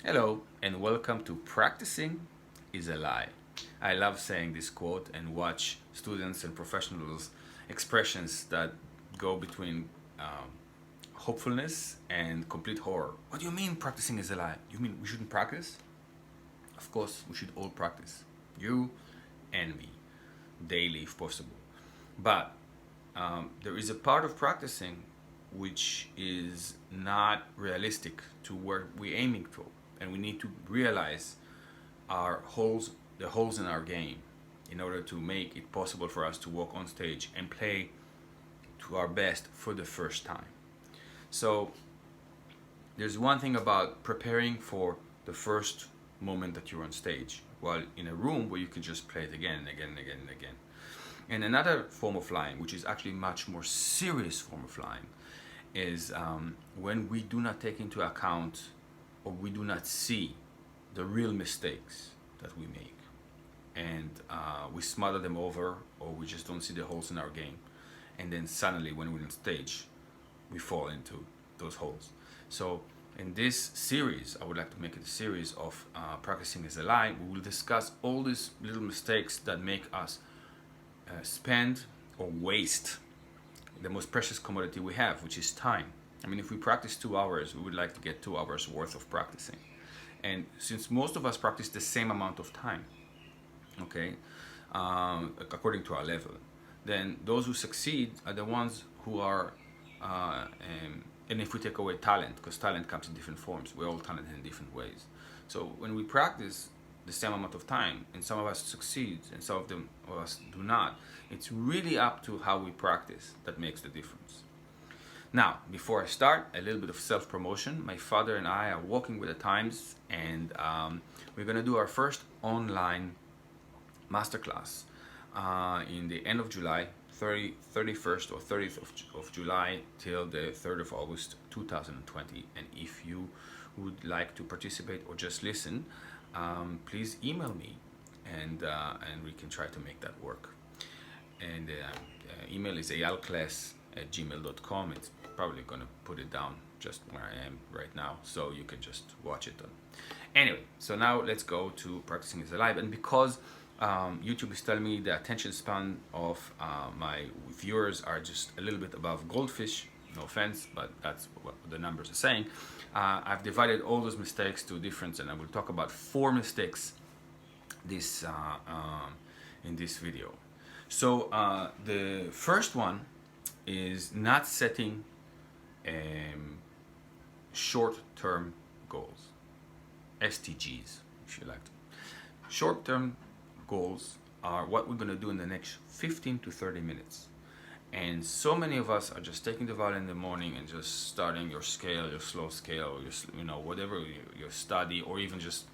Hello and welcome to Practicing is a Lie. I love saying this quote and watch students and professionals' expressions that go between hopefulness and complete horror. What do you mean practicing is a lie? You mean we shouldn't practice? Of course, we should all practice. You and me, daily if possible. But there is a part of practicing which is not realistic to where we're aiming for, and we need to realize our holes, the holes in our game, in order to make it possible for us to walk on stage and play to our best for the first time. So there's one thing about preparing for the first moment that you're on stage, while in a room where you can just play it again and again and again and again. And another form of lying, which is actually much more serious form of lying, is when we do not take into account or we do not see the real mistakes that we make, and we smother them over, or we just don't see the holes in our game, and then suddenly when we're on stage we fall into those holes. So in this series, I would like to make it a series of practicing is a lie. We will discuss all these little mistakes that make us spend or waste the most precious commodity we have, which is time. I mean, if we practice 2 hours, we would like to get 2 hours worth of practicing. And since most of us practice the same amount of time, okay, according to our level, then those who succeed are the ones who are, and if we take away talent, because talent comes in different forms, we're all talented in different ways. So when we practice the same amount of time, and some of us succeed and some of them of us do not, it's really up to how we practice that makes the difference. Now, before I start, a little bit of self-promotion. My father and I are walking with the times, and we're going to do our first online masterclass in the end of July, 31st or 30th of July till the 3rd of August 2020. And if you would like to participate or just listen, please email me, and we can try to make that work. And email is eyalkless@gmail.com. It's probably going to put it down just where I am right now, so you can just watch it. Anyway, so now let's go to Practicing is Alive. And because YouTube is telling me the attention span of my viewers are just a little bit above goldfish, no offense, but that's what the numbers are saying. I've divided all those mistakes to different, and I will talk about 4 mistakes this in this video. So the first one is not setting short-term goals, STGs, if you like to. Short-term goals are what we're going to do in the next 15 to 30 minutes. And so many of us are just taking the violin in the morning and just starting your scale, your slow scale, your, whatever your study, or even just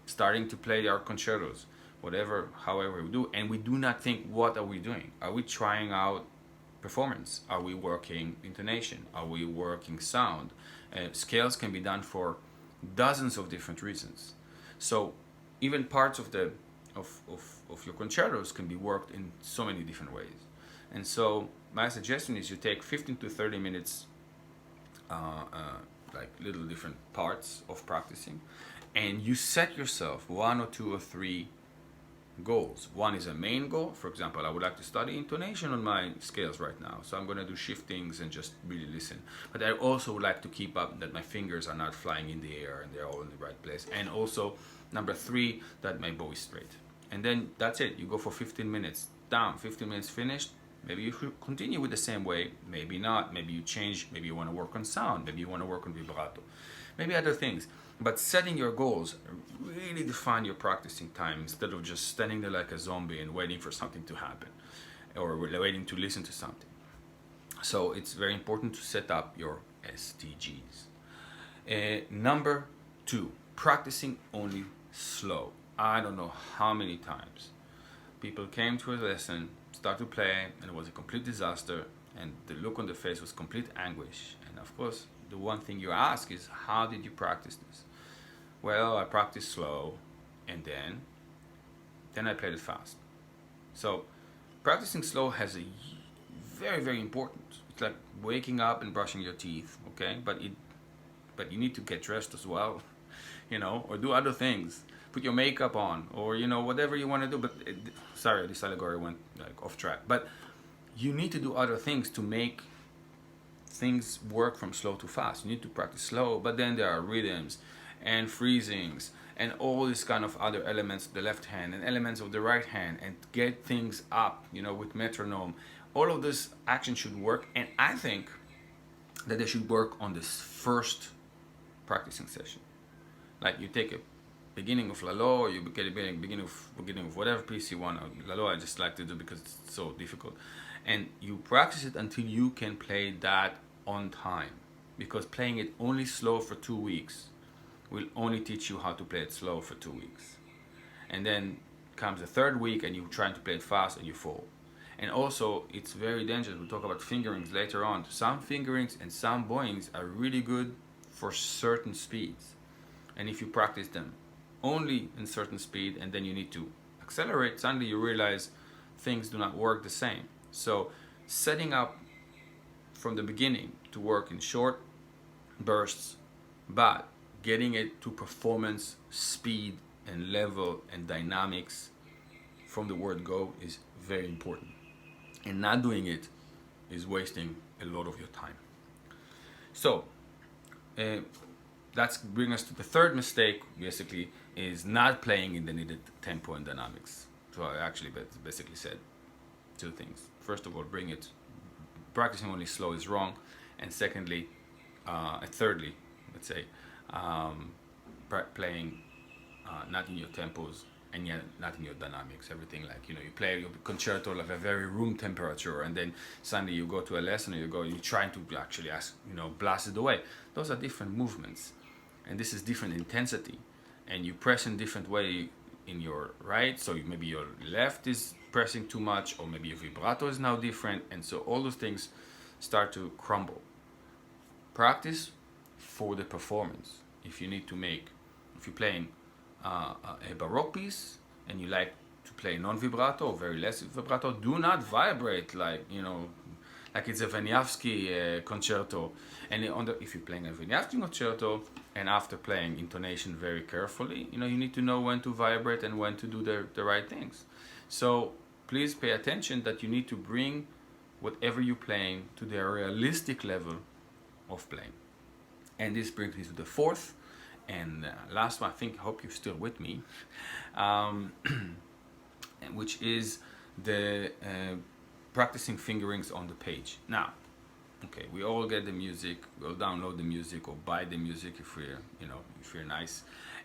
starting to play our concertos, whatever, however we do. And we do not think, what are we doing? Are we trying out performance? Are we working intonation? Are we working sound? Scales can be done for dozens of different reasons. So even parts of the of your concertos can be worked in so many different ways. And so my suggestion is you take 15 to 30 minutes, like little different parts of practicing, and you set yourself 1 or 2 or 3 goals. One is a main goal. For example, I would like to study intonation on my scales right now, so I'm going to do shiftings and just really listen. But I also would like to keep up that my fingers are not flying in the air and they're all in the right place. And also, number 3, that my bow is straight. And then that's it. You go for 15 minutes. Down, 15 minutes finished. Maybe you should continue with the same way, maybe not. Maybe you change, maybe you want to work on sound, maybe you want to work on vibrato, maybe other things. But setting your goals, really define your practicing time instead of just standing there like a zombie and waiting for something to happen, or waiting to listen to something. So it's very important to set up your SDGs. Number 2, practicing only slow. I don't know how many times people came to a lesson, start to play, and it was a complete disaster, and the look on the face was complete anguish. And of course, the one thing you ask is, how did you practice this? Well, I practiced slow, and then I played it fast. So practicing slow has a very, very important. It's like waking up and brushing your teeth, okay? But you need to get dressed as well. or do other things. Put your makeup on, or whatever you want to do. But sorry, this allegory went like off track. But you need to do other things to make things work from slow to fast. You need to practice slow, but then there are rhythms and freezings and all these kind of other elements of the left hand and elements of the right hand, and get things up, with metronome. All of this action should work, and I think that they should work on this first practicing session. Like you take a beginning of Lalo, or you get a beginning of whatever piece you want. Lalo I just like to do because it's so difficult, and you practice it until you can play that on time, because playing it only slow for 2 weeks will only teach you how to play it slow for 2 weeks, and then comes the third week and you're trying to play it fast and you fall. And also it's very dangerous. We'll talk about fingerings later on. Some fingerings and some bowings are really good for certain speeds, and if you practice them only in certain speed and then you need to accelerate, suddenly you realize things do not work the same. So setting up from the beginning to work in short bursts, but getting it to performance, speed, and level and dynamics from the word go is very important. And not doing it is wasting a lot of your time. So that's bring us to the third mistake, basically, is not playing in the needed tempo and dynamics. So I actually basically said two things. First of all, practicing only slow is wrong, and secondly, thirdly, let's say, playing not in your tempos and yet not in your dynamics. Everything like, you play your concerto like a very room temperature, and then suddenly you go to a lesson and you're trying to actually blast it away. Those are different movements, and this is different intensity, and you press in different way in your right, so maybe your left is pressing too much, or maybe your vibrato is now different, and so all those things start to crumble. Practice for the performance. If you're playing a Baroque piece and you like to play non-vibrato or very less vibrato, do not vibrate like it's a Wieniawski concerto. And if you're playing a Wieniawski concerto and after playing intonation very carefully, you need to know when to vibrate and when to do the right things. So please pay attention that you need to bring whatever you're playing to the realistic level of playing. And this brings me to the fourth and last one. I hope you're still with me, which is the practicing fingerings on the page. Now, okay, we all get the music, we'll download the music or buy the music if we're nice,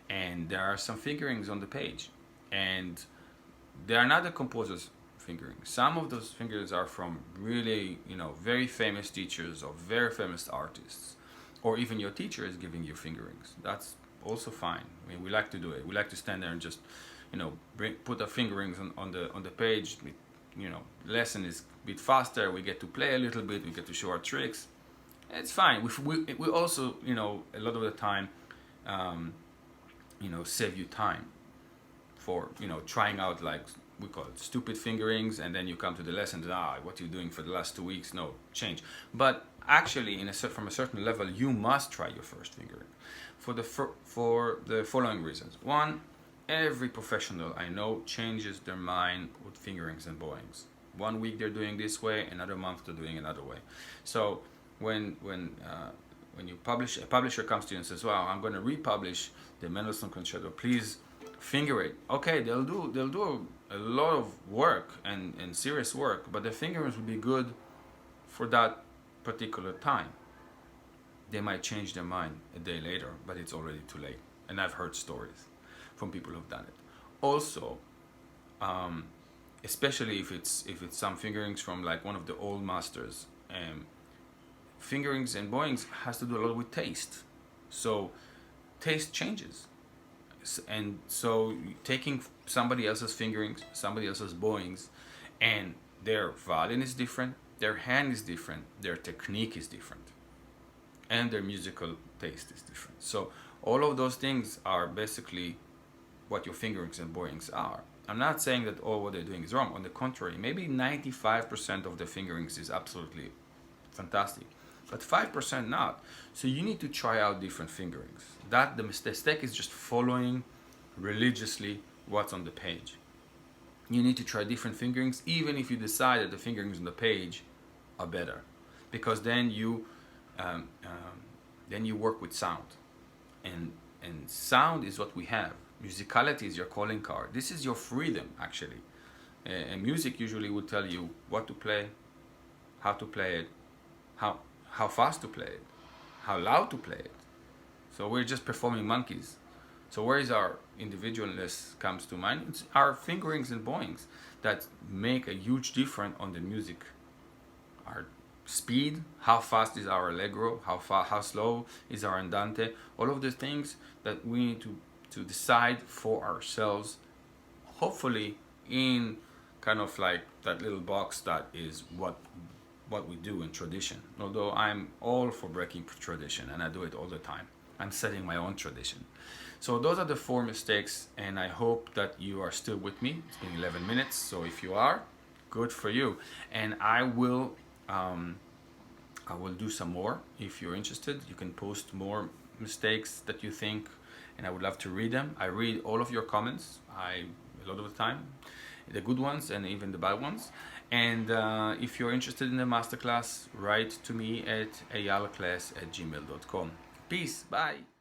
and there are some fingerings on the page, and they are not the composer's fingerings. Some of those fingerings are from really very famous teachers or very famous artists, or even your teacher is giving you fingerings. That's also fine. I mean, we like to do it. We like to stand there and just put our fingerings on the page. Lesson is a bit faster, we get to play a little bit, we get to show our tricks. It's fine. We also a lot of the time save you time for trying out, like we call it stupid fingerings, and then you come to the lesson and what you're doing for the last 2 weeks, no change. But actually from a certain level you must try your first fingering for the following reasons. One, every professional I know changes their mind with fingerings and bowings. 1 week they're doing this way, another month they're doing another way. So when you publish, a publisher comes to you and says, "Well, I'm going to republish the Mendelssohn Concerto. Please finger it." Okay, they'll do a lot of work and serious work, but the fingerings will be good for that particular time. They might change their mind a day later, but it's already too late. And I've heard stories from people who've done it. Also, especially if it's some fingerings from like one of the old masters, fingerings and bowings has to do a lot with taste. So taste changes, and so taking somebody else's fingerings, somebody else's bowings, and their violin is different, their hand is different, their technique is different, and their musical taste is different. So all of those things are basically what your fingerings and bowings are. I'm not saying that all what they're doing is wrong. On the contrary, maybe 95% of the fingerings is absolutely fantastic. but 5% not. So you need to try out different fingerings. That the mistake is just following religiously what's on the page. You need to try different fingerings, even if you decide that the fingerings on the page are better, because then you work with sound, and sound is what we have. Musicality is your calling card. This is your freedom, actually. And music usually will tell you what to play, how to play it, how fast to play it, how loud to play it. So we're just performing monkeys. So where is our individualness comes to mind? It's our fingerings and bowings that make a huge difference on the music. Our speed, how fast is our allegro, how slow is our andante, all of the things that we need to decide for ourselves, hopefully in kind of like that little box that is what we do in tradition. Although I'm all for breaking tradition, and I do it all the time. I'm setting my own tradition. So those are the 4 mistakes, and I hope that you are still with me. It's been 11 minutes, so if you are, good for you. And I will do some more. If you're interested, you can post more mistakes that you think, and I would love to read them. I read all of your comments, a lot of the time, the good ones and even the bad ones. And if you're interested in the masterclass, write to me at eyalkless@gmail.com. Peace, bye.